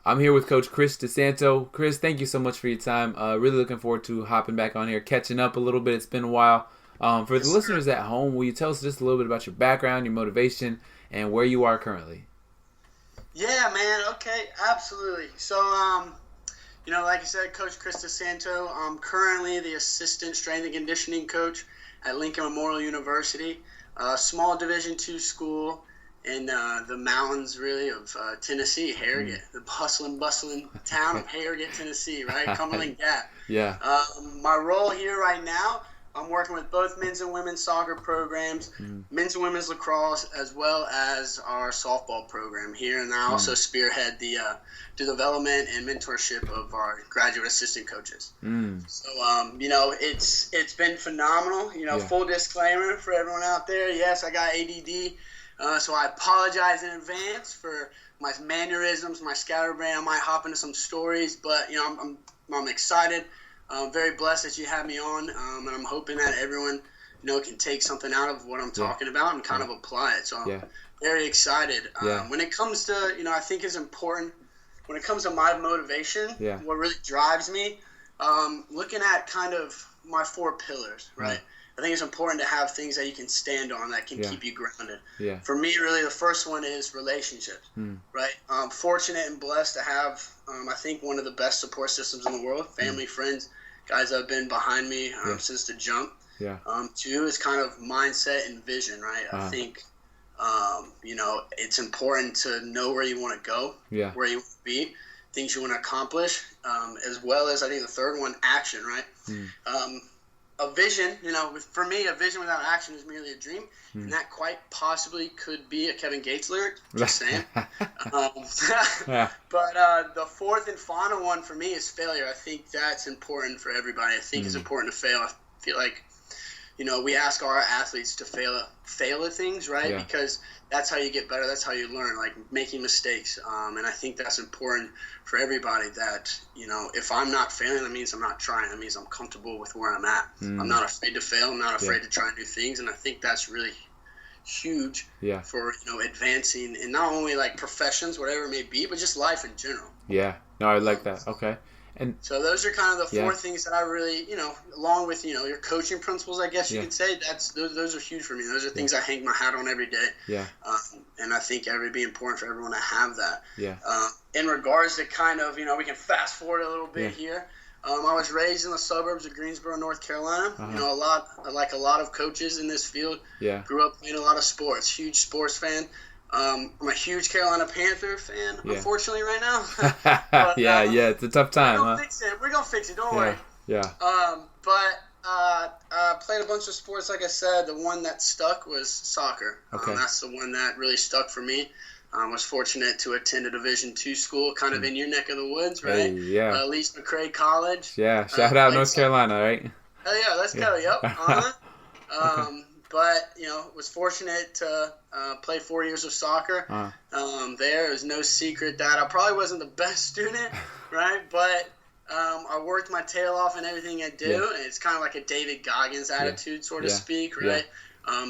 I'm here with Coach Chris DeSanto. Chris, thank you so much for your time. Really looking forward to hopping back on here, catching up a little bit. It's been a while. For the listeners at home, will you tell us just a little bit about your background, your motivation, and where you are currently? Yeah, man. Okay, absolutely. So, like you said, Coach Chris DeSanto. I'm currently the assistant strength and conditioning coach at Lincoln Memorial University, a small Division II school in the mountains, really, of Tennessee, Harrogate, the bustling town of Harrogate, Tennessee, right? Cumberland Gap. Yeah. My role here right now, I'm working with both men's and women's soccer programs, men's and women's lacrosse, as well as our softball program here. And I also spearhead the development and mentorship of our graduate assistant coaches. So, it's been phenomenal. Full disclaimer for everyone out there. Yes, I got ADD, so I apologize in advance for my mannerisms, my scatterbrain. I might hop into some stories, but, I'm excited. I'm very blessed that you had me on, and I'm hoping that everyone, can take something out of what I'm talking about and kind of apply it. So I'm very excited. When it comes to, I think it's important, when it comes to my motivation, what really drives me, looking at kind of my 4 pillars, right? I think it's important to have things that you can stand on that can keep you grounded. For me, really, the first one is relationships, right? I'm fortunate and blessed to have, I think, one of the best support systems in the world, family, friends, guys that have been behind me since the jump. 2 is kind of mindset and vision, right? I think, it's important to know where you want to go, where you want to be, things you want to accomplish, as well as, I think, the third one, action, right? A vision, for me, a vision without action is merely a dream, and that quite possibly could be a Kevin Gates lyric, just saying. But the fourth and final one for me is failure. I think that's important for everybody. I think it's important to fail. I feel like, we ask our athletes to fail at things, right? Because that's how you get better. That's how you learn, like making mistakes. And I think that's important for everybody that, if I'm not failing, that means I'm not trying. That means I'm comfortable with where I'm at. I'm not afraid to fail. I'm not afraid to try new things. And I think that's really huge for, advancing in not only like professions, whatever it may be, but just life in general. Yeah. No, I like that. Okay. And so those are kind of the 4 things that I really, along with, your coaching principles, I guess you could say, those are huge for me. Those are things I hang my hat on every day. And I think it would be important for everyone to have that. In regards to kind of, we can fast forward a little bit here. I was raised in the suburbs of Greensboro, North Carolina. A lot of coaches in this field. Grew up playing a lot of sports. Huge sports fan. I'm a huge Carolina Panther fan, unfortunately, right now. But, it's a tough time. We're going to fix it. Don't worry. Played a bunch of sports, like I said. The one that stuck was soccer. That's the one that really stuck for me. I was fortunate to attend a Division II school, kind of in your neck of the woods, right? Lee's McRae College. Shout out North Carolina, right? Hell yeah, let's go. Yep. But, was fortunate to play 4 years of soccer. There was no secret that I probably wasn't the best student, right? But I worked my tail off in everything I do. And it's kind of like a David Goggins attitude, so to speak, right?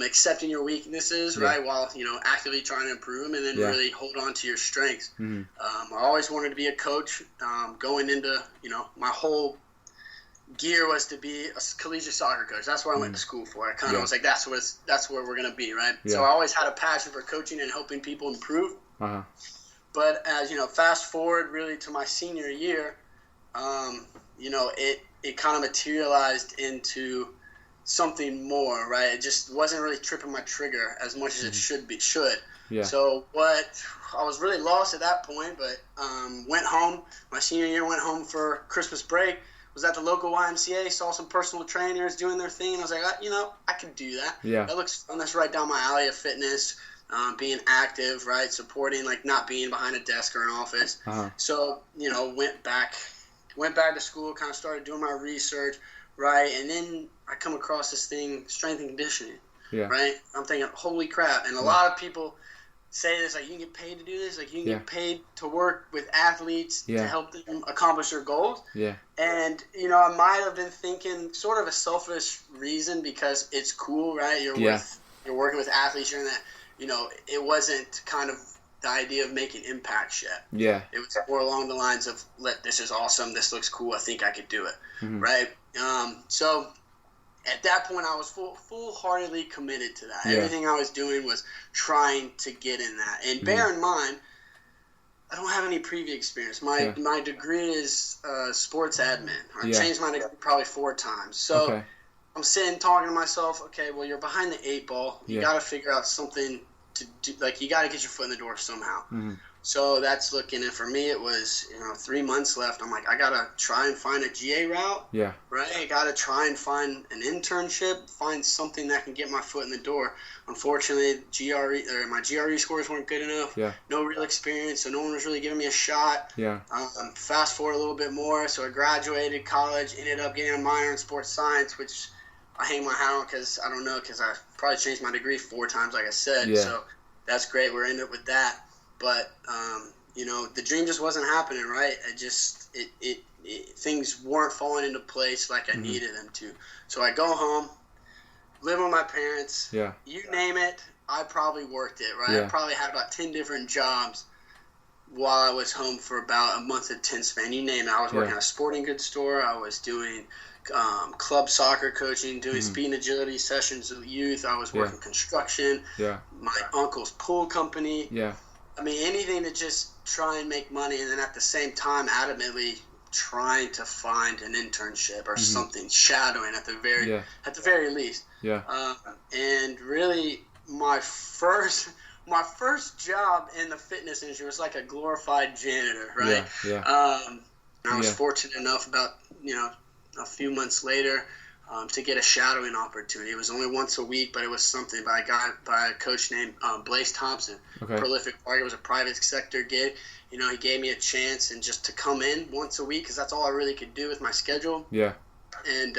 Accepting your weaknesses, right, while, actively trying to improve them and then really hold on to your strengths. I always wanted to be a coach. Going into, my whole gear was to be a collegiate soccer coach. That's what I went to school for. I kind of was like, that's where we're going to be, right? So I always had a passion for coaching and helping people improve. But as, fast forward really to my senior year, it kind of materialized into something more, right? It just wasn't really tripping my trigger as much as it should. So I was really lost at that point, but went home. My senior year, went home for Christmas break. Was at the local YMCA, saw some personal trainers doing their thing. I was like, I could do that. That looks fun. That's right down my alley of fitness, being active, right? Supporting, like not being behind a desk or an office. So, went back to school, kind of started doing my research, right? And then I come across this thing, strength and conditioning, right? I'm thinking, holy crap. And a lot of people say this, like, you can get paid to do this, like, you can get paid to work with athletes to help them accomplish their goals. And, I might have been thinking sort of a selfish reason because it's cool, right? You're working with athletes, you're in that, it wasn't kind of the idea of making impacts yet. Yeah. It was more along the lines of, this is awesome, this looks cool, I think I could do it, right? So at that point, I was full-heartedly committed to that. Yeah. Everything I was doing was trying to get in that. And bear in mind, I don't have any previous experience. My degree is sports admin. I changed my degree probably 4 times. So I'm sitting talking to myself, okay, well, you're behind the 8 ball. You got to figure out something to do. Like, you got to get your foot in the door somehow. So that's looking, and for me, it was 3 months left. I'm like, I gotta try and find a GA route. Yeah. Right. I gotta try and find an internship, find something that can get my foot in the door. Unfortunately, my GRE scores weren't good enough. Yeah. No real experience, so no one was really giving me a shot. Yeah. Fast forward a little bit more, so I graduated college, ended up getting a minor in sports science, which I hang my hat on because I probably changed my degree 4 times, like I said. Yeah. So that's great. We're ended up with that. But, the dream just wasn't happening, right? Things weren't falling into place like I needed them to. So I go home, live with my parents. Yeah. You name it, I probably worked it, right? Yeah. I probably had about 10 different jobs while I was home for about a month at 10 span. You name it. I was working at a sporting goods store. I was doing club soccer coaching, doing speed and agility sessions with youth. I was working construction. Yeah. My uncle's pool company. Yeah. I mean, anything to just try and make money, and then at the same time, adamantly trying to find an internship or something, shadowing at the very least. Yeah. And really, my first job in the fitness industry was like a glorified janitor, right? Yeah. I was fortunate enough about a few months later to get a shadowing opportunity. It was only once a week, but it was something by a coach named Blaze Thompson, prolific player. It was a private sector gig. He gave me a chance and just to come in once a week because that's all I really could do with my schedule. Yeah. And,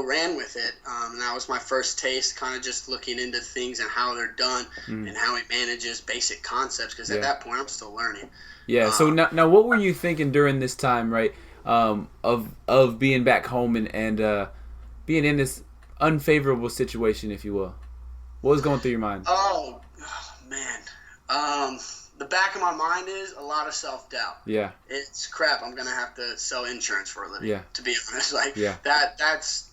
ran with it. And that was my first taste, kind of just looking into things and how they're done and how he manages basic concepts because at that point I'm still learning. Yeah. So now what were you thinking during this time, right, of being back home and being in this unfavorable situation, if you will? What was going through your mind? Oh man. The back of my mind is a lot of self-doubt. Yeah. It's crap. I'm going to have to sell insurance for a living, to be honest. That's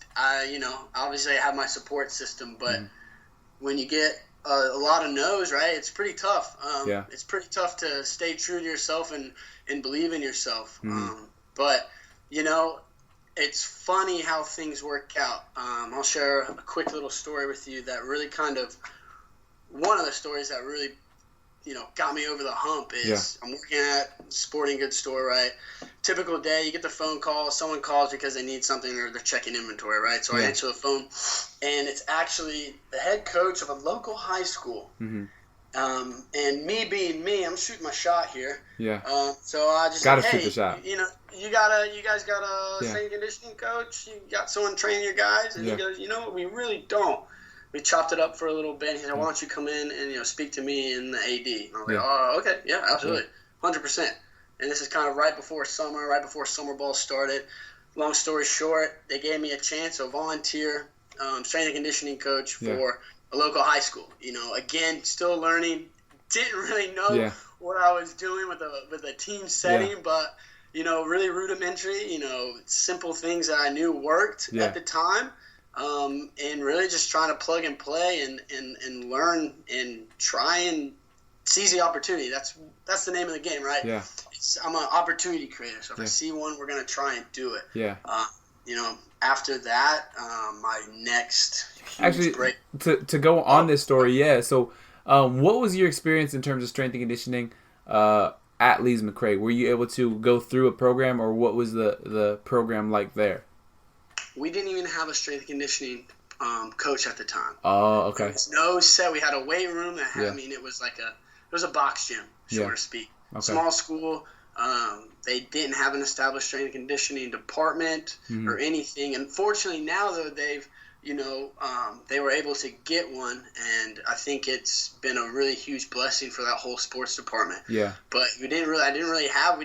obviously I have my support system, but when you get a lot of no's, right, it's pretty tough. It's pretty tough to stay true to yourself and believe in yourself. But, it's funny how things work out. I'll share a quick little story with you that really one of the stories that really, got me over the hump is I'm working at a sporting goods store, right? Typical day, you get the phone call, someone calls because they need something or they're checking inventory, right? So I answer the phone, and it's actually the head coach of a local high school. And me being me, I'm shooting my shot here. Yeah. So I just gotta shoot the shot. You guys got a strength and conditioning coach? You got someone training your guys? And he goes, we really don't. We chopped it up for a little bit. He said, why don't you come in and speak to me and the AD? And I was like, oh, okay, yeah, absolutely, 100%. And this is kind of right before summer ball started. Long story short, they gave me a chance to volunteer strength and conditioning coach for a local high school. Again, still learning. Didn't really know what I was doing with a team setting, but really rudimentary. Simple things that I knew worked at the time, and really just trying to plug and play and learn and try and seize the opportunity. That's the name of the game, right? Yeah. I'm an opportunity creator, so if I see one, we're gonna try and do it. Yeah. After that, my next huge break. To go on this story, so what was your experience in terms of strength and conditioning at Lees McRae? Were you able to go through a program, or what was the program like there? We didn't even have a strength and conditioning coach at the time. Oh, okay. There was no set. We had a weight room that had, it was a box gym, so to speak. Okay. Small school. They didn't have an established strength and conditioning department or anything. Unfortunately, now though they've, they were able to get one, and I think it's been a really huge blessing for that whole sports department. Yeah. But we didn't really have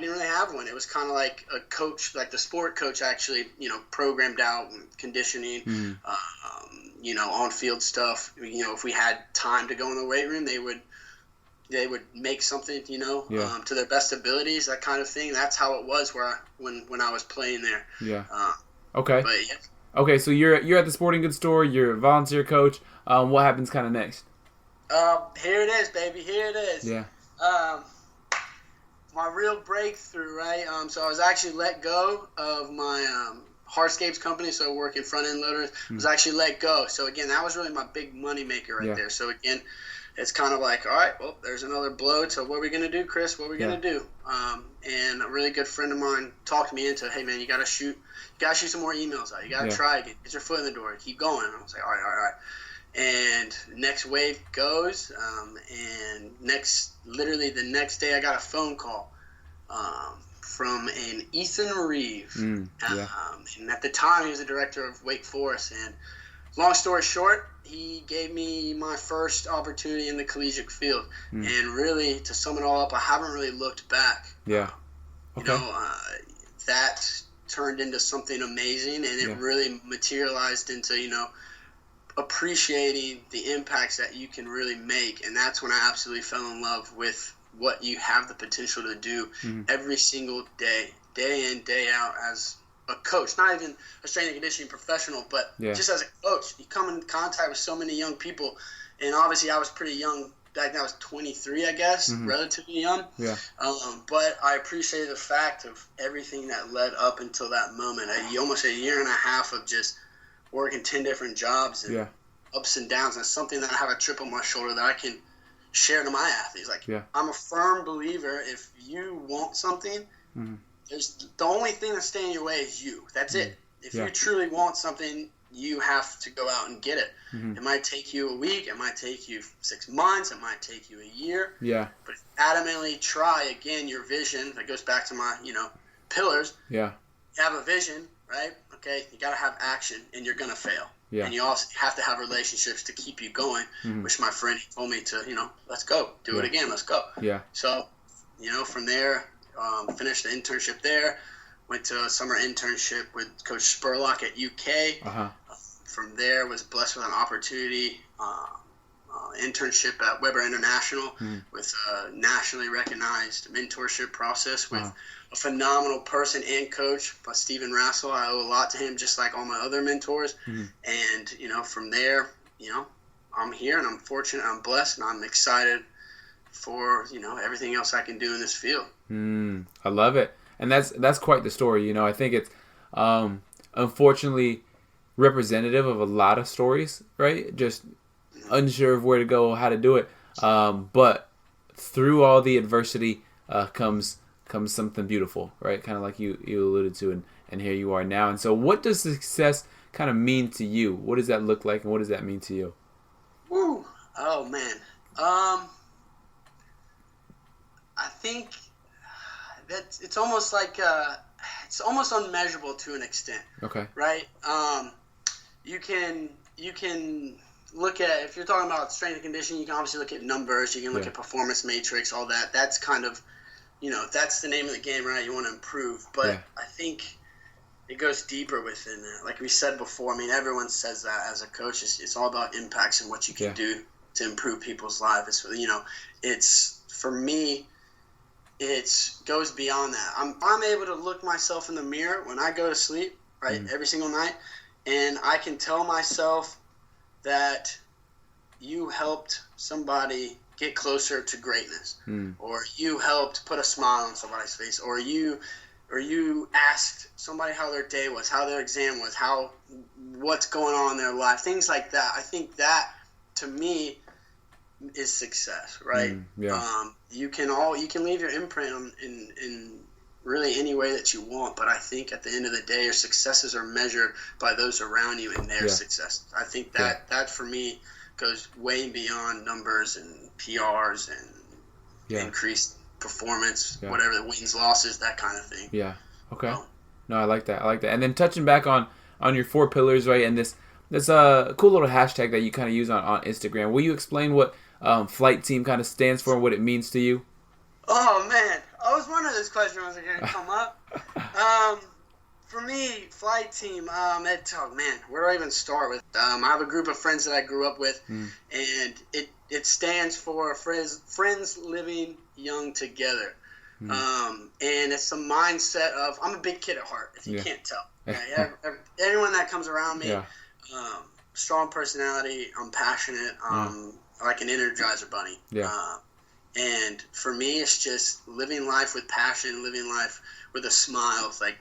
one. It was kind of like a coach, like the sport coach actually, programmed out conditioning, on field stuff. If we had time to go in the weight room, they would they would make something, Yeah. to their best abilities, that kind of thing. That's how it was when I was playing there. Yeah. Okay. But yeah. Okay, so you're at the sporting goods store. You're a volunteer coach. What happens kind of next? Here it is, baby. Here it is. Yeah. My real breakthrough, right? So I was actually let go of my hardscapes company, so working front-end loaders, was actually let go. So, again, that was really my big money maker right there. So, again, it's kind of like, all right, well, there's another blow to what are we going to do, Chris? What are we going to do? And a really good friend of mine talked me into, hey, man, you got to shoot some more emails out. You got to try again. Get your foot in the door. Keep going. And I was like, all right. And next wave goes, and literally the next day I got a phone call from an Ethan Reeve. And at the time he was the director of Wake Forest. And long story short, he gave me my first opportunity in the collegiate field. And really, to sum it all up, I haven't really looked back. Yeah. Okay. That turned into something amazing, and it really materialized into, appreciating the impacts that you can really make. And that's when I absolutely fell in love with what you have the potential to do every single day in, day out as a coach. Not even a strength and conditioning professional, but just as a coach. You come in contact with so many young people, and obviously I was pretty young back then. I was 23, I guess, relatively young. Yeah. But I appreciated the fact of everything that led up until that moment. Almost a year and a half of just working 10 different jobs and ups and downs. And it's something that I have a chip on my shoulder that I can share to my athletes. Like, I'm a firm believer, if you want something, there's the only thing that's standing in your way is you. That's it. If you truly want something, you have to go out and get it. It might take you a week. It might take you 6 months. It might take you a year. Yeah. But adamantly try, again, your vision. That goes back to my, pillars. Yeah. You have a vision, right? Okay, you got to have action, and you're going to fail. Yeah. And you also have to have relationships to keep you going, which my friend told me to, let's go. Do it again. Let's go. Yeah. So, from there, finished the internship there, went to a summer internship with Coach Spurlock at UK. From there, was blessed with an opportunity, internship at Weber International with a nationally recognized mentorship process with a phenomenal person and coach, Stephen Rassel. I owe a lot to him, just like all my other mentors. And, from there, I'm here, and I'm fortunate, I'm blessed, and I'm excited for, everything else I can do in this field. I love it. And that's quite the story. I think it's unfortunately representative of a lot of stories, right? Just unsure of where to go, how to do it. But through all the adversity comes something beautiful, right? Kind of like you alluded to, and here you are now. And so what does success kind of mean to you? What does that look like, and what does that mean to you? Woo. Oh, man. I think that it's almost like it's almost unmeasurable to an extent. Okay. Right? You can look at, if you're talking about strength and conditioning, you can obviously look at numbers, you can look at performance matrix, all that. That's kind of, that's the name of the game, right? You want to improve. But I think it goes deeper within that. Like we said before, everyone says that as a coach. It's all about impacts and what you can do to improve people's lives. It's for me, it goes beyond that. I'm able to look myself in the mirror when I go to sleep, right, every single night, and I can tell myself that you helped somebody get closer to greatness, or you helped put a smile on somebody's face, or you asked somebody how their day was, how their exam was, what's going on in their life, things like that. I think that, to me, is success, right? You can leave your imprint in really any way that you want, but I think at the end of the day, your successes are measured by those around you and their success. I think that for me goes way beyond numbers and PRs and increased performance, whatever the wins, losses, that kind of thing. Yeah. Okay. No, I like that. And then touching back on your 4 pillars, right? And this cool little hashtag that you kind of use on Instagram. Will you explain what Flight Team kind of stands for and what it means to you? Oh, man. I was wondering this question was going to come up. For me, flight team, where do I even start with? I have a group of friends that I grew up with, and it stands for Friends Living Young Together. And it's the mindset of, I'm a big kid at heart, if you can't tell. Right? Everyone that comes around me, strong personality, I'm passionate, like an Energizer bunny. And for me, it's just living life with passion, living life with a smile. It's like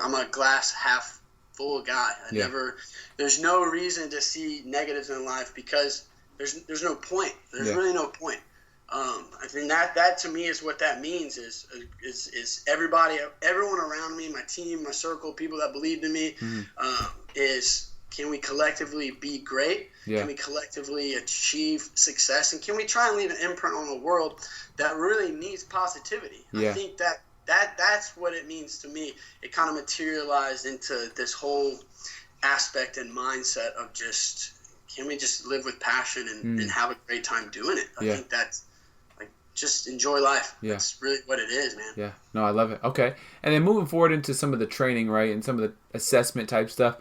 I'm a glass half full guy. There's no reason to see negatives in life because there's no point. There's really no point. I think that to me is what that means is everyone around me, my team, my circle, people that believed in me, is, can we collectively be great? Can we collectively achieve success? And can we try and leave an imprint on the world that really needs positivity? I think that's what it means to me. It kind of materialized into this whole aspect and mindset of just, can we just live with passion and have a great time doing it? I think that's, like, just enjoy life. That's really what it is, man. Yeah. No, I love it. Okay. And then moving forward into some of the training, right, and some of the assessment type stuff.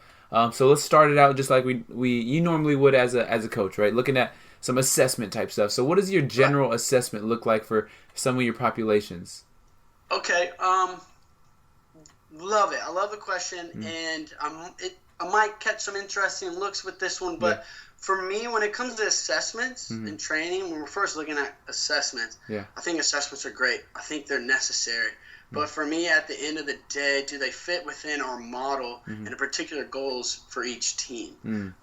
So let's start it out just like you normally would as a coach, right? Looking at some assessment type stuff. So what does your general assessment look like for some of your populations? Okay. Love it. I love the question, and I might catch some interesting looks with this one, but for me, when it comes to assessments and training, when we're first looking at assessments, I think assessments are great. I think they're necessary. But for me, at the end of the day, do they fit within our model and the particular goals for each team?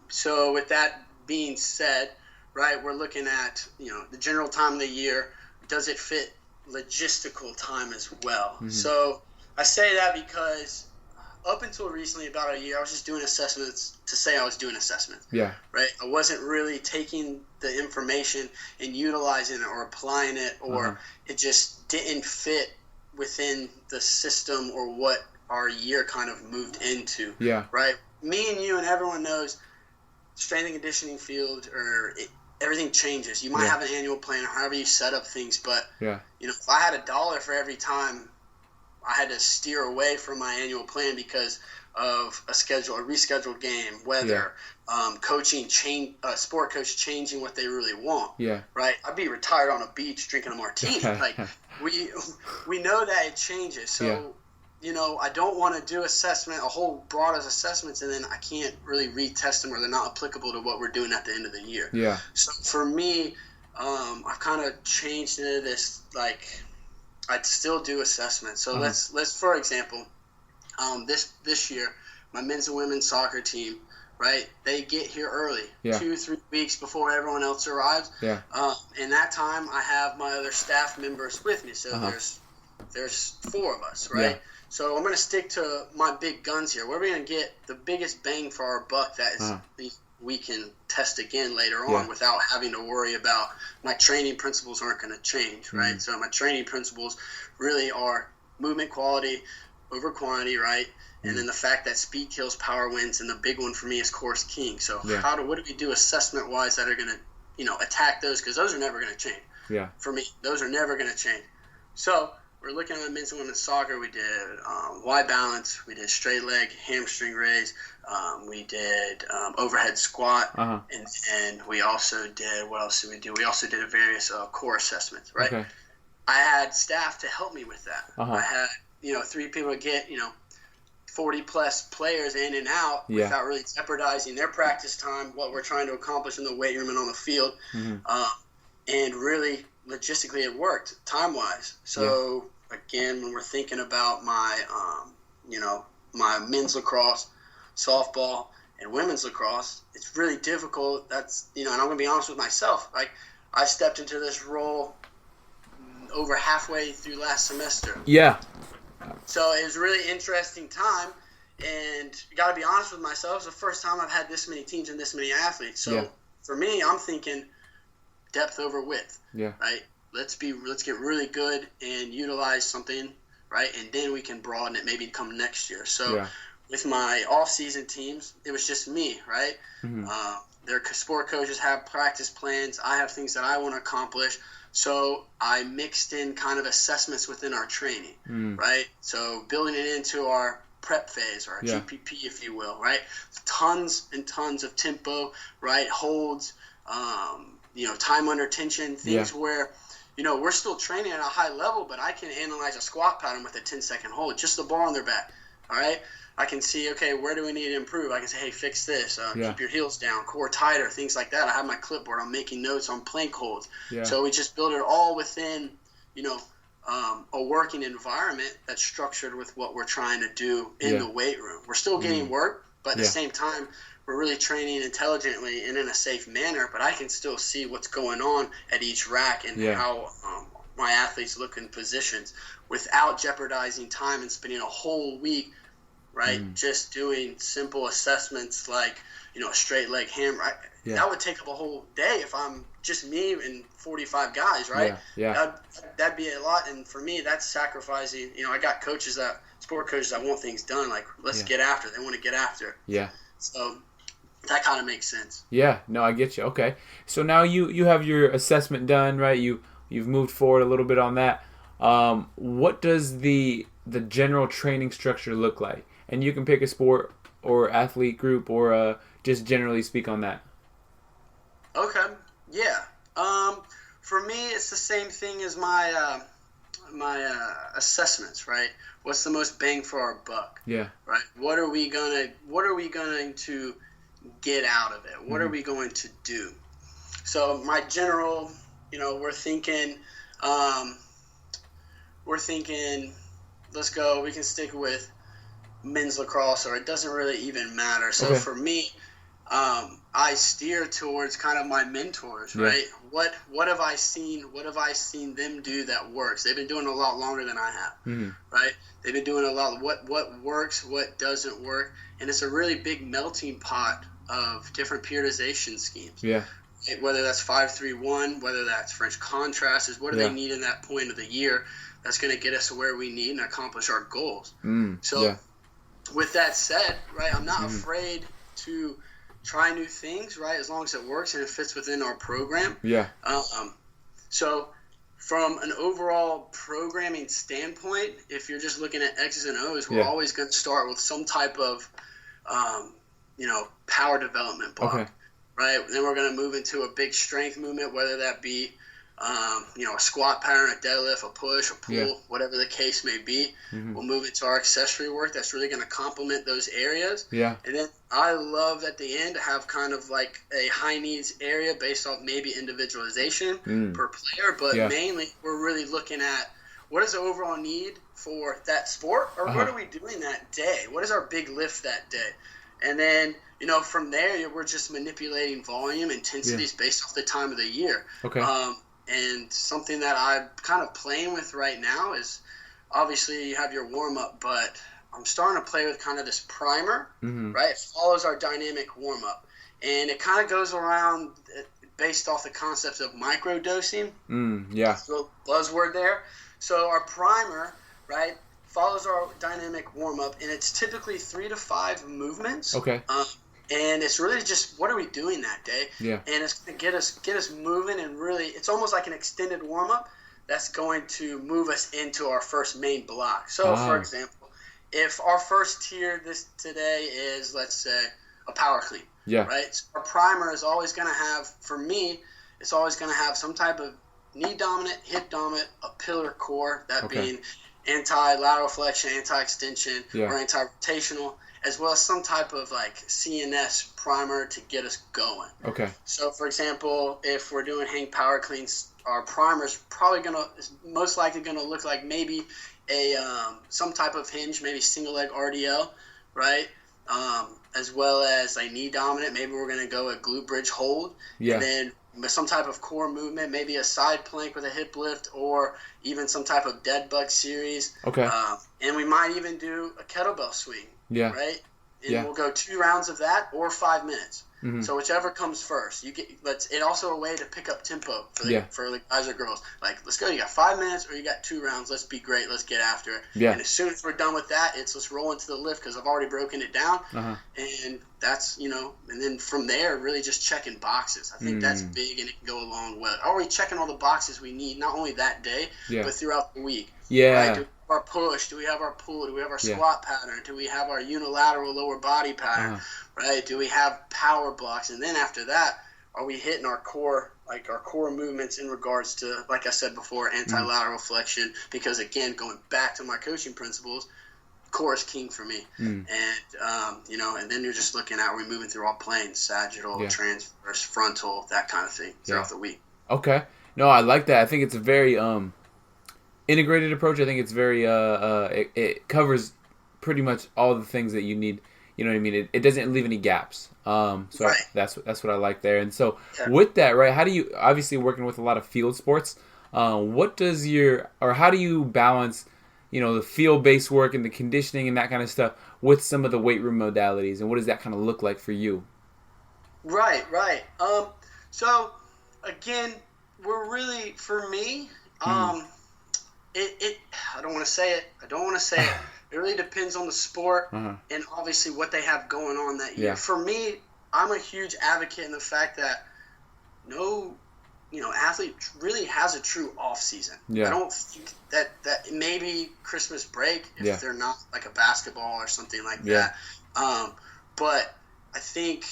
So with that being said, right, we're looking at, the general time of the year. Does it fit logistical time as well? So I say that because up until recently, about a year, I was just doing assessments to say I was doing assessments. Right? I wasn't really taking the information and utilizing it or applying it, or it just didn't fit within the system or what our year kind of moved into. Right? Me and you and everyone knows strength and conditioning field, everything changes. You might have an annual plan or however you set up things, but if I had $1 for every time I had to steer away from my annual plan because of a rescheduled game, weather, coaching change, sport coach changing what they really want. Right? I'd be retired on a beach drinking a martini. Like we know that it changes. So I don't want to do a whole broad of assessments, and then I can't really retest them or they're not applicable to what we're doing at the end of the year. So for me, I've kind of changed into this, like, I'd still do assessments. So let's for example, this year, my men's and women's soccer team, right? They get here early, 2-3 weeks before everyone else arrives. In that time, I have my other staff members with me. So there's 4 of us, right? So I'm going to stick to my big guns here. Where are we going to get the biggest bang for our buck that is we can test again later on without having to worry about my training principles aren't going to change, right? So my training principles really are movement quality over quantity, right? And then the fact that speed kills, power wins, and the big one for me is course king. So what do we do assessment-wise that are going to, attack those? Because those are never going to change. For me, those are never going to change. So we're looking at men's and women's soccer. We did Y balance. We did straight leg, hamstring raise. We did overhead squat. And we also did, what else did we do? We also did various core assessments, right? I had staff to help me with that. I had, 3 people to get, 40-plus players in and out without really jeopardizing their practice time, what we're trying to accomplish in the weight room and on the field. And really, logistically, it worked time-wise. So, again, when we're thinking about my, my men's lacrosse, softball, and women's lacrosse, it's really difficult. That's, and I'm going to be honest with myself. Like, I stepped into this role over halfway through last semester. So it was a really interesting time, and got to be honest with myself, it's the first time I've had this many teams and this many athletes. So for me, I'm thinking depth over width, right? Let's get really good and utilize something, right? And then we can broaden it, maybe come next year. So with my off-season teams, it was just me, right? Their sport coaches have practice plans. I have things that I want to accomplish. So I mixed in kind of assessments within our training, right? So building it into our prep phase or a Yeah. GPP, if you will, right? Tons and tons of tempo, right? Holds, time under tension, things where, we're still training at a high level, but I can analyze a squat pattern with a 10-second hold, just the bar on their back, all right? I can see, okay, where do we need to improve? I can say, hey, fix this. Keep your heels down, core tighter, things like that. I have my clipboard. I'm making notes on plank holds. Yeah. So we just build it all within, a working environment that's structured with what we're trying to do in the weight room. We're still getting work, but at the same time, we're really training intelligently and in a safe manner, but I can still see what's going on at each rack and how my athletes look in positions without jeopardizing time and spending a whole week, right, just doing simple assessments like, a straight leg hammer. That would take up a whole day if I'm just me and 45 guys, right? That'd be a lot, and for me, that's sacrificing. I got sport coaches that want things done, like, let's get after. They want to get after. Yeah. So that kind of makes sense. Yeah, no, I get you. Okay. So now you have your assessment done, right? You've moved forward a little bit on that. What does the general training structure look like? And you can pick a sport or athlete group or just generally speak on that. Okay. Yeah. For me, it's the same thing as my assessments, right? What's the most bang for our buck? Yeah. Right. What are we going to get out of it? What are we going to do? So my general, we're thinking, let's go. We can stick with men's lacrosse, or it doesn't really even matter. So for me, I steer towards kind of my mentors, right? What have I seen? What have I seen them do that works? They've been doing a lot longer than I have, right? They've been doing a lot. What works? What doesn't work? And it's a really big melting pot of different periodization schemes. Yeah. Whether that's 5-3-1, whether that's French contrast, is what do they need in that point of the year that's going to get us to where we need and accomplish our goals. With that said, right, I'm not afraid to try new things, right, as long as it works and it fits within our program. Yeah. So from an overall programming standpoint, if you're just looking at X's and O's, we're always going to start with some type of, power development block, right? Then we're going to move into a big strength movement, whether that be, a squat pattern, a deadlift, a push, a pull, whatever the case may be. We'll move into our accessory work that's really going to complement those areas. Yeah. And then I love at the end to have kind of like a high needs area based off maybe individualization per player, but mainly we're really looking at what is the overall need for that sport, or what are we doing that day? What is our big lift that day? And then, from there, we're just manipulating volume, intensities based off the time of the year. Okay. And something that I'm kind of playing with right now is, obviously you have your warm-up, but I'm starting to play with kind of this primer, right? It follows our dynamic warm-up. And it kind of goes around based off the concept of micro-dosing. So buzzword there. So our primer, right, follows our dynamic warm-up, and it's typically 3 to 5 movements. Okay. And it's really just what are we doing that day? Yeah. And it's going to get us moving, and really it's almost like an extended warm-up that's going to move us into our first main block. So, for example, if our first tier today is, let's say, a power clean, right? So our primer is always going to have, for me, it's always going to have some type of knee dominant, hip dominant, a pillar core, that being anti-lateral flexion, anti-extension, or anti-rotational, as well as some type of like CNS primer to get us going. Okay. So, for example, if we're doing hang power cleans, our primer is most likely going to look like maybe a some type of hinge, maybe single leg RDL, right? As well as a knee dominant. Maybe we're going to go a glute bridge hold. Yeah. And then some type of core movement, maybe a side plank with a hip lift, or even some type of dead bug series. Okay. And we might even do a kettlebell swing. Yeah. Right? And we'll go 2 rounds of that or 5 minutes. So whichever comes first. It's also a way to pick up tempo for the guys or girls. Like, let's go. You got 5 minutes or you got 2 rounds. Let's be great. Let's get after it. Yeah. And as soon as we're done with that, let's roll into the lift because I've already broken it down. And that's, and then from there, really just checking boxes. I think that's big, and it can go a long way. Are we checking all the boxes we need, not only that day, but throughout the week? Yeah. Right? our push? Do we have our pull? Do we have our squat pattern? Do we have our unilateral lower body pattern? Right? Do we have power blocks? And then after that, are we hitting our core, like our core movements in regards to, like I said before, anti-lateral flexion? Because again, going back to my coaching principles, core is king for me. And and then you're just looking at, are we moving through all planes, sagittal, transverse, frontal, that kind of thing throughout the week. Okay. No, I like that. I think it's a very integrated approach. I think it's very it covers pretty much all the things that you need. You know what I mean? It doesn't leave any gaps. So that's what I like there. And so with that, right? How do you, obviously working with a lot of field sports? How do you balance, the field-based work and the conditioning and that kind of stuff with some of the weight room modalities, and what does that kind of look like for you? Right. So again, we're really, for me, I don't want to say it. It really depends on the sport and obviously what they have going on that year. For me, I'm a huge advocate in the fact that no, athlete really has a true off season. I don't think that maybe Christmas break if they're not like a basketball or something like that. But I think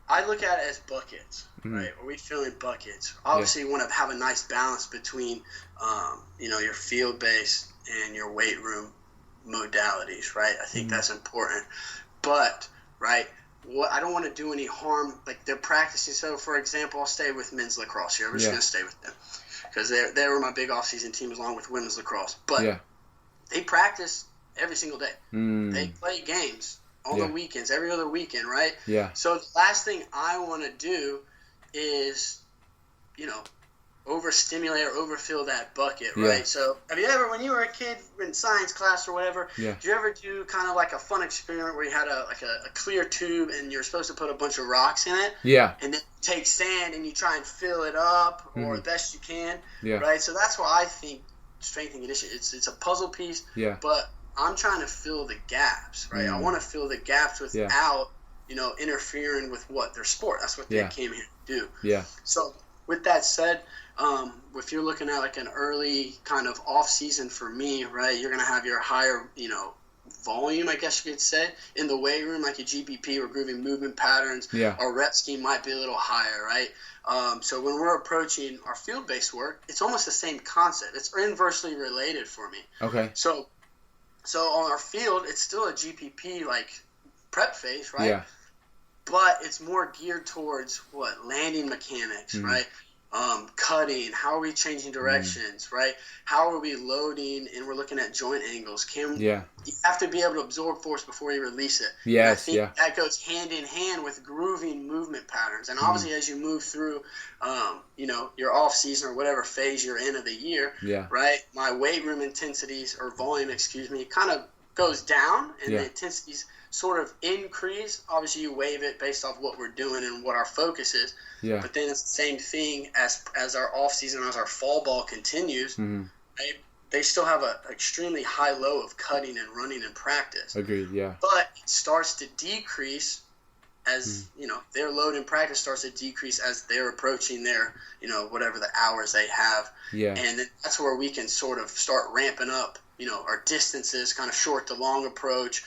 I look at it as buckets. Right? Are we filling buckets? Obviously, you want to have a nice balance between, your field-based and your weight room modalities, right? I think that's important. But, right, I don't want to do any harm. Like, they're practicing. So, for example, I'll stay with men's lacrosse here. I'm just going to stay with them because they were my big off-season team along with women's lacrosse. But they practice every single day. They play games on the weekends, every other weekend, right? So the last thing I want to do is, overstimulate or overfill that bucket, right? So have you ever, when you were a kid in science class or whatever, did you ever do kind of like a fun experiment where you had a clear tube and you're supposed to put a bunch of rocks in it? And then take sand and you try and fill it up or the best you can, right? So that's why I think strength and conditioning, it's a puzzle piece, but I'm trying to fill the gaps, right? I want to fill the gaps without, interfering with their sport. That's what they came here to do. So with that said, if you're looking at like an early kind of off season for me, right, you're going to have your higher, volume, I guess you could say, in the weight room, like your GPP or grooving movement patterns. Our rep scheme might be a little higher, right? So when we're approaching our field-based work, it's almost the same concept. It's inversely related for me. Okay. So on our field, it's still a GPP like prep phase, right? But it's more geared towards landing mechanics, right? Cutting, how are we changing directions, right? How are we loading, and we're looking at joint angles. You have to be able to absorb force before you release it. I think that goes hand in hand with grooving movement patterns. And obviously as you move through, your off season or whatever phase you're in of the year, right? My weight room intensities or volume, kind of goes down, and the intensities sort of increase. Obviously you wave it based off what we're doing and what our focus is. But then it's the same thing as our off season, as our fall ball continues. Right? They still have an extremely high low of cutting and running in practice. Agreed. But it starts to decrease as their load in practice starts to decrease as they're approaching their whatever the hours they have. And then that's where we can sort of start ramping up our distances, kind of short to long approach,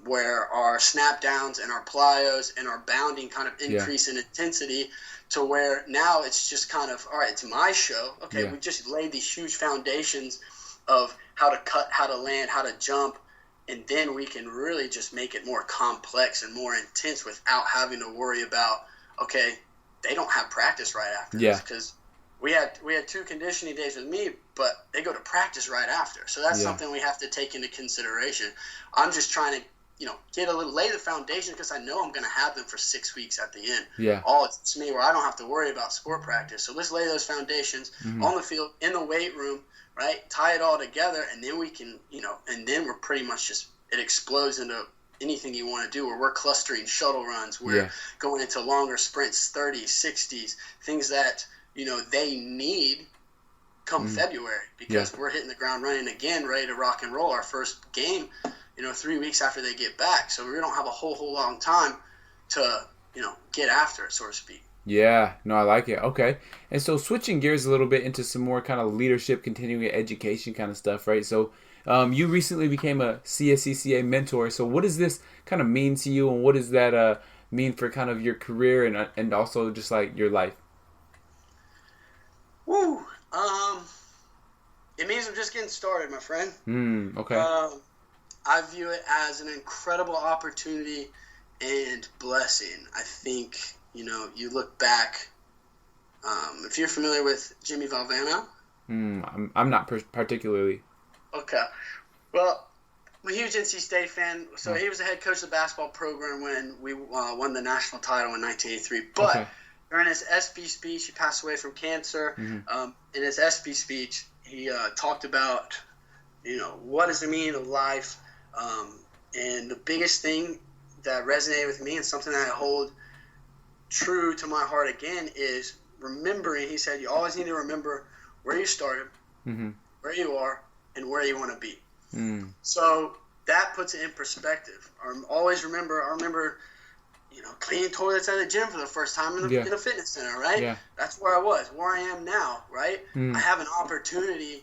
where our snap downs and our plyos and our bounding kind of increase in intensity, to where now it's just kind of, all right, it's my show. Okay, we just laid these huge foundations of how to cut, how to land, how to jump, and then we can really just make it more complex and more intense without having to worry about, okay, they don't have practice right after this, because we had 2 conditioning days with me, but they go to practice right after. So that's something we have to take into consideration. I'm just trying to, lay the foundation, because I know I'm going to have them for 6 weeks at the end. All it's me, where I don't have to worry about sport practice. So let's lay those foundations on the field, in the weight room, right? Tie it all together, and then we can, and then we're pretty much just, it explodes into anything you want to do, where we're clustering shuttle runs. We're going into longer sprints, 30s, 60s, things that, they need come February, because we're hitting the ground running again, ready to rock and roll our first game, 3 weeks after they get back. So we don't have a whole long time to, get after it, so to speak. Yeah, no, I like it. Okay. And so switching gears a little bit into some more kind of leadership, continuing education kind of stuff, right? So you recently became a CSCCA mentor. So what does this kind of mean to you, and what does that mean for kind of your career and also just like your life? Woo. It means I'm just getting started, my friend. Okay. I view it as an incredible opportunity and blessing. I think, you look back, if you're familiar with Jimmy Valvano. I'm not particularly. Okay. Well, I'm a huge NC State fan. So he was the head coach of the basketball program when we won the national title in 1983. But Okay. during his SB speech, he passed away from cancer. In his SB speech, he talked about, what is the meaning of life? And the biggest thing that resonated with me and something that I hold true to my heart again is remembering. He said, you always need to remember where you started, where you are, and where you want to be. So that puts it in perspective. I remember, cleaning toilets at the gym for the first time in a fitness center, right? Yeah. That's where I was. Where I am now, right? I have an opportunity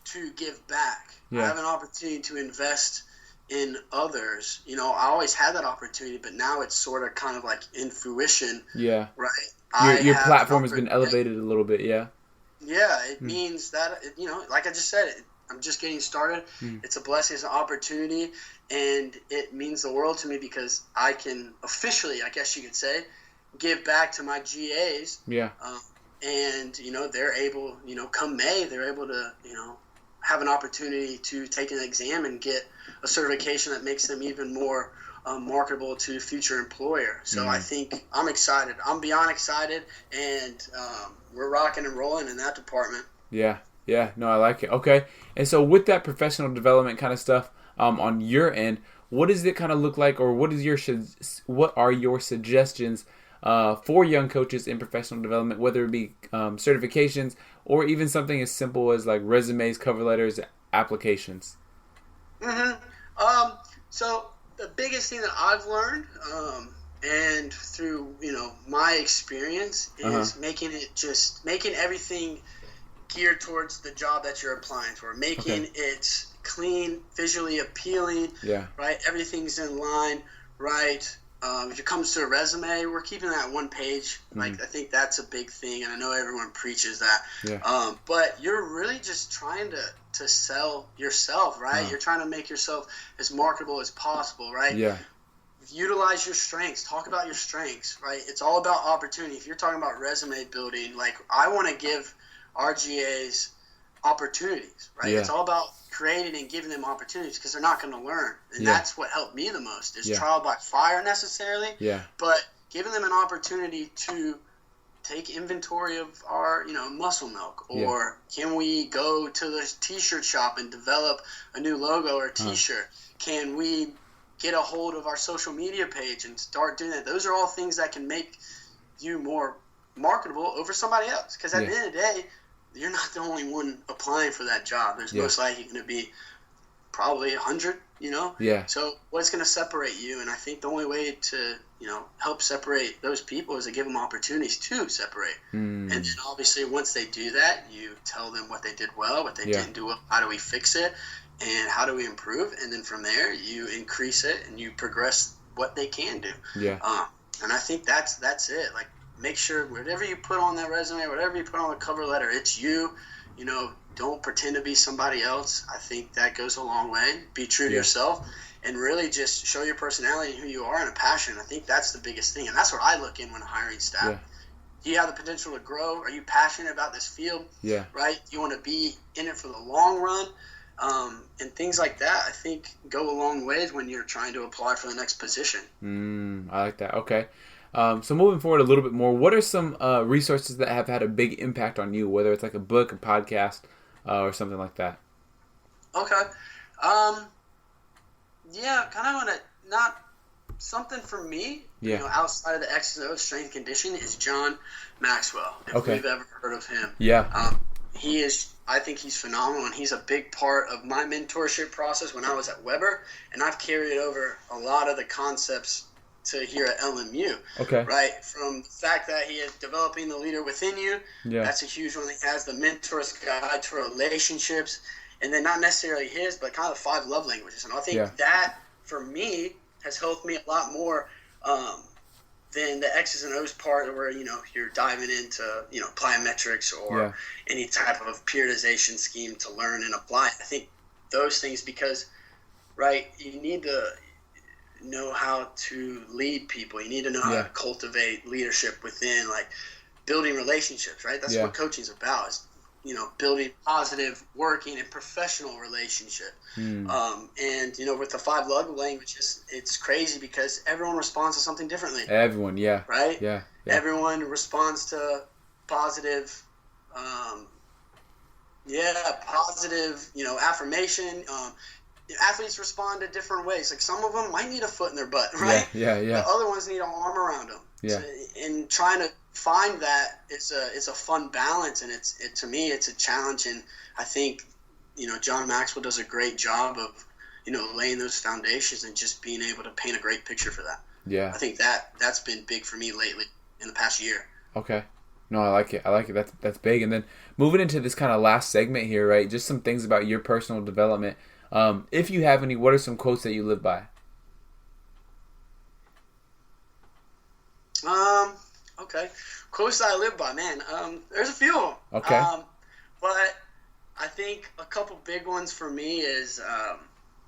to give back. Yeah. I have an opportunity to invest in others. I always had that opportunity, but now it's sort of kind of like in fruition. Yeah. Right? Your platform has been elevated a little bit, yeah? Yeah, it means that, like I just said, I'm just getting started. It's a blessing, it's an opportunity, and it means the world to me because I can officially, I guess you could say, give back to my GAs. Yeah. And, they're able, come May, they're able to, have an opportunity to take an exam and get a certification that makes them even more marketable to future employer. So I think I'm excited. I'm beyond excited, and we're rocking and rolling in that department. Yeah. Yeah, no, I like it. Okay. And so with that professional development kind of stuff on your end, what does it kind of look like, or what are your suggestions for young coaches in professional development, whether it be certifications or even something as simple as like resumes, cover letters, applications? So the biggest thing that I've learned, and through my experience, is making everything geared towards the job that you're applying for, making it clean, visually appealing. Yeah. Right. Everything's in line. Right. If it comes to a resume, we're keeping that one page. Like, I think that's a big thing, and I know everyone preaches that. Yeah. But you're really just trying to sell yourself, right? You're trying to make yourself as marketable as possible, right? Yeah. Utilize your strengths. Talk about your strengths, right? It's all about opportunity. If you're talking about resume building, like, I want to give RGAs opportunities, right? Yeah. It's all about creating and giving them opportunities because they're not going to learn. And that's what helped me the most is trial by fire necessarily, but giving them an opportunity to take inventory of our, muscle milk, or can we go to the t-shirt shop and develop a new logo or t-shirt? Can we get a hold of our social media page and start doing that? Those are all things that can make you more marketable over somebody else. Because at the end of the day, you're not the only one applying for that job. There's most likely going to be probably 100, Yeah. So what's going to separate you? And I think the only way to, help separate those people is to give them opportunities to separate. And then obviously once they do that, you tell them what they did well, what they didn't do well, how do we fix it, and how do we improve? And then from there, you increase it and you progress what they can do. Yeah. And I think that's it. Like, make sure whatever you put on that resume, whatever you put on the cover letter, it's you. Don't pretend to be somebody else. I think that goes a long way. Be true to yourself and really just show your personality and who you are and a passion. I think that's the biggest thing. And that's what I look in when hiring staff. Yeah. Do you have the potential to grow? Are you passionate about this field? Yeah. Right? Do you want to be in it for the long run? And things like that, I think, go a long ways when you're trying to apply for the next position. I like that. Okay. So moving forward a little bit more, what are some resources that have had a big impact on you, whether it's like a book, a podcast, or something like that? Okay. Kind of on a, not something for me, outside of the X's and O's, strength and conditioning, is John Maxwell, if you've ever heard of him. Yeah. I think he's phenomenal, and he's a big part of my mentorship process when I was at Weber, and I've carried over a lot of the concepts to here at LMU. Okay. Right? From the fact that he is developing the leader within you, Yeah. that's a huge one. He has the mentor's guide to relationships, and then not necessarily his, but kind of the 5 love languages. And I think that, for me, has helped me a lot more than the X's and O's part where, you're diving into, plyometrics or any type of periodization scheme to learn and apply. I think those things because, right, you need to know how to lead people. You need to know how to cultivate leadership within, like, building relationships, right? That's what coaching is about, is, building positive working and professional relationship. And, with the 5 love languages, it's crazy because everyone responds to something differently. Everyone, right? Yeah. Everyone responds to positive, positive, affirmation. Athletes respond to different ways. Like, some of them might need a foot in their butt, right? Yeah. The other ones need an arm around them. Yeah. And trying to find that, it's a fun balance, and to me it's a challenge. And I think John Maxwell does a great job of laying those foundations and just being able to paint a great picture for that. Yeah. I think that's been big for me lately in the past year. Okay. No, I like it. That's big. And then moving into this kind of last segment here, right? Just some things about your personal development. If you have any, what are some quotes that you live by? Okay. Quotes that I live by, man. There's a few of them. Okay. But I think a couple big ones for me is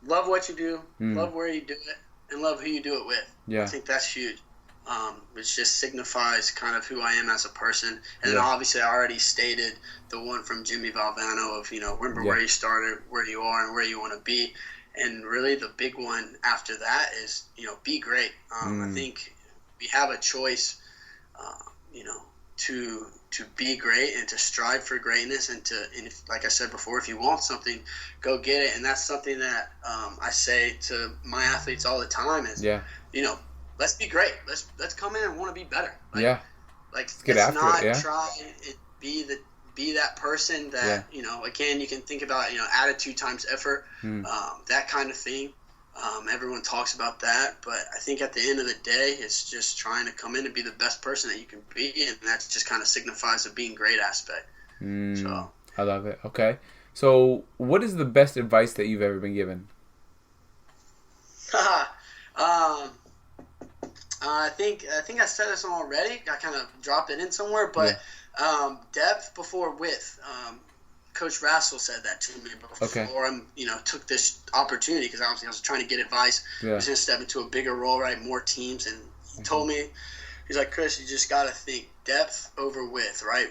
love what you do, love where you do it, and love who you do it with. Yeah. I think that's huge. It just signifies kind of who I am as a person. And then obviously I already stated the one from Jimmy Valvano of, remember where you started, where you are, and where you want to be. And really the big one after that is, be great. I think we have a choice, to be great and to strive for greatness, and if, like I said before, if you want something, go get it. And that's something that I say to my athletes all the time is, let's be great. Let's come in and want to be better. Like, let's not try and be that person that again, you can think about attitude times effort, that kind of thing. Everyone talks about that, but I think at the end of the day, it's just trying to come in and be the best person that you can be, and that just kind of signifies the being great aspect. So I love it. Okay, so what is the best advice that you've ever been given? I think I said this already. I kind of dropped it in somewhere, but depth before width. Coach Rassel said that to me before I took this opportunity, because obviously I was trying to get advice. I was going to step into a bigger role, right? More teams. And he told me, he's like, Chris, you just got to think depth over width, right?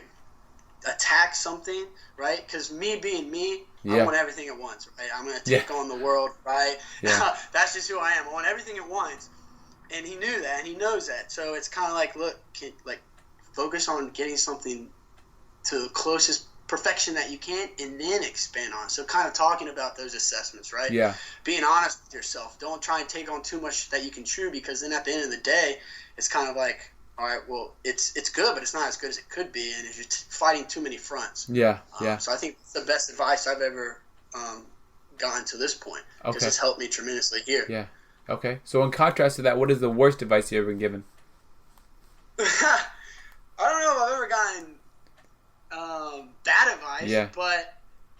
Attack something, right? Because me being me, I want everything at once, right? I'm going to take on the world, right? That's just who I am. I want everything at once. And he knew that, and he knows that. So it's kind of like, look, focus on getting something to the closest perfection that you can, and then expand on it. So kind of talking about those assessments, right? Yeah. Being honest with yourself. Don't try and take on too much that you can chew, because then at the end of the day, it's kind of like, all right, well, it's good, but it's not as good as it could be, and if you're fighting too many fronts. So I think it's the best advice I've ever gotten to this point, because it's helped me tremendously here. Yeah. Okay. So in contrast to that, what is the worst advice you've ever been given? I don't know if I've ever gotten bad advice, but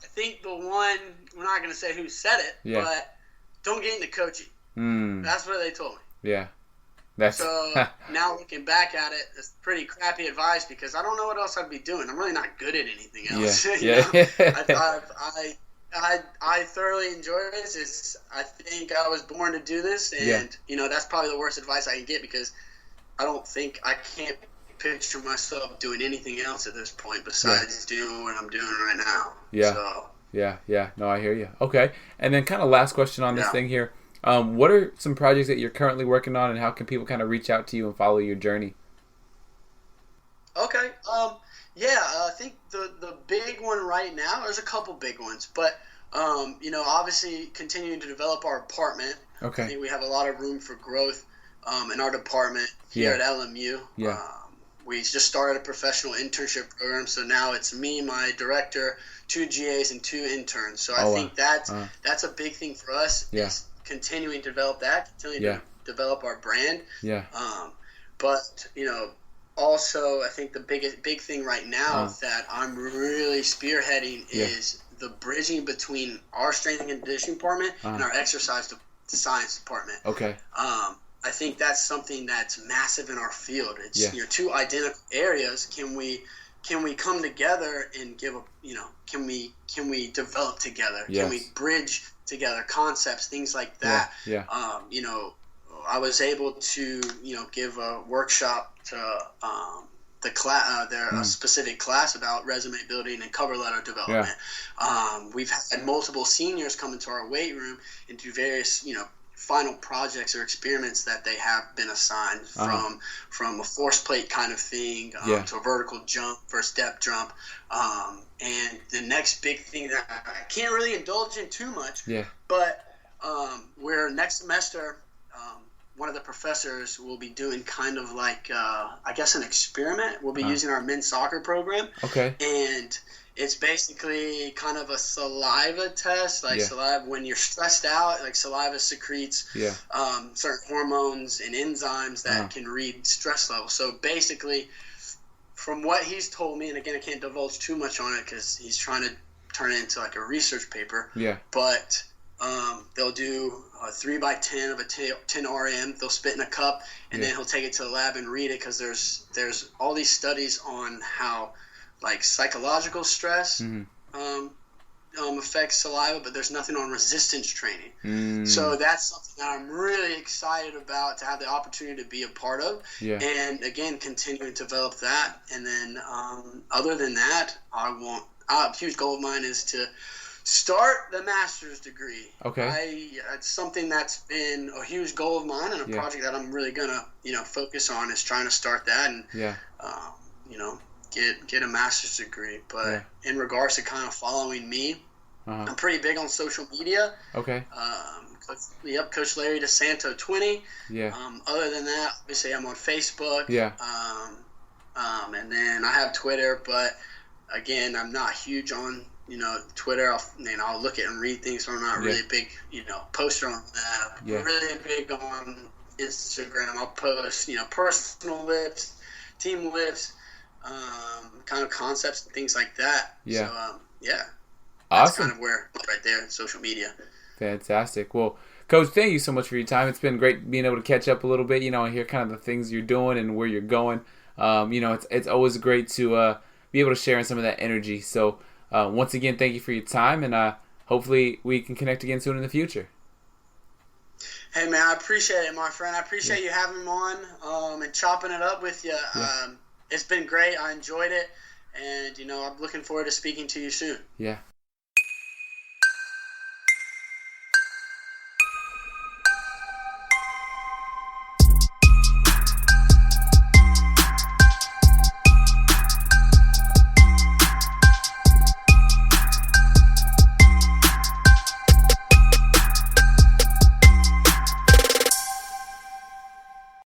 I think the one, we're not going to say who said it, but don't get into coaching. That's what they told me. Yeah. So now looking back at it, it's pretty crappy advice, because I don't know what else I'd be doing. I'm really not good at anything else. I thoroughly enjoy this. I think I was born to do this, and that's probably the worst advice I can get, because I can't picture myself doing anything else at this point besides doing what I'm doing right now. No, I hear you. Okay, and then kind of last question on this thing here. What are some projects that you're currently working on, and how can people kind of reach out to you and follow your journey? Okay. I think the big one right now, there's a couple big ones, but obviously continuing to develop our department. Okay. I think we have a lot of room for growth in our department here at LMU. We just started a professional internship program, so now it's me, my director, 2 GAs, and 2 interns. So I think that's a big thing for us, is continuing to develop that, continuing to develop our brand. Yeah. But also I think the big thing right now that I'm really spearheading is the bridging between our strength and conditioning department and our exercise science department. Okay. I think that's something that's massive in our field. It's two identical areas. Can we come together and can we develop together? Yes. Can we bridge together concepts, things like that? Yeah. I was able to give a workshop to the class, a specific class about resume building and cover letter development. Yeah. We've had multiple seniors come into our weight room and do various final projects or experiments that they have been assigned, from a force plate kind of thing to a vertical jump, first step jump, and the next big thing that I can't really indulge in too much, but where next semester one of the professors will be doing kind of like I guess an experiment. We'll be using our men's soccer program, and it's basically kind of a saliva test, saliva. When you're stressed out, like saliva secretes certain hormones and enzymes that can read stress levels. So basically, from what he's told me, and again, I can't divulge too much on it because he's trying to turn it into like a research paper. Yeah. But they'll do a 3x10 of a 10 RM. They'll spit in a cup, and then he'll take it to the lab and read it, because there's all these studies on how like psychological stress affects saliva, but there's nothing on resistance training. So that's something that I'm really excited about, to have the opportunity to be a part of, and again continue to develop that. And then other than that, a huge goal of mine is to start the master's degree. It's something that's been a huge goal of mine, and a project that I'm really gonna focus on, is trying to start that and get a master's degree. But in regards to kind of following me, I'm pretty big on social media. Coach Larry DeSanto 20. Other than that, obviously I'm on Facebook. And then I have Twitter, but again, I'm not huge on Twitter. I'll look at and read things, so I'm not really a big poster on that. I'm really big on Instagram. I'll post personal lifts, team lifts, kind of concepts and things like that. So that's awesome. kind of where right there, social media. Fantastic. Well, Coach, thank you so much for your time. It's been great being able to catch up a little bit, and hear kind of the things you're doing and where you're going. It's always great to be able to share in some of that energy. So once again, thank you for your time, and hopefully we can connect again soon in the future. Hey man, I appreciate it, my friend. I appreciate you having me on and chopping it up with you. It's been great. I enjoyed it, and I'm looking forward to speaking to you soon. Yeah.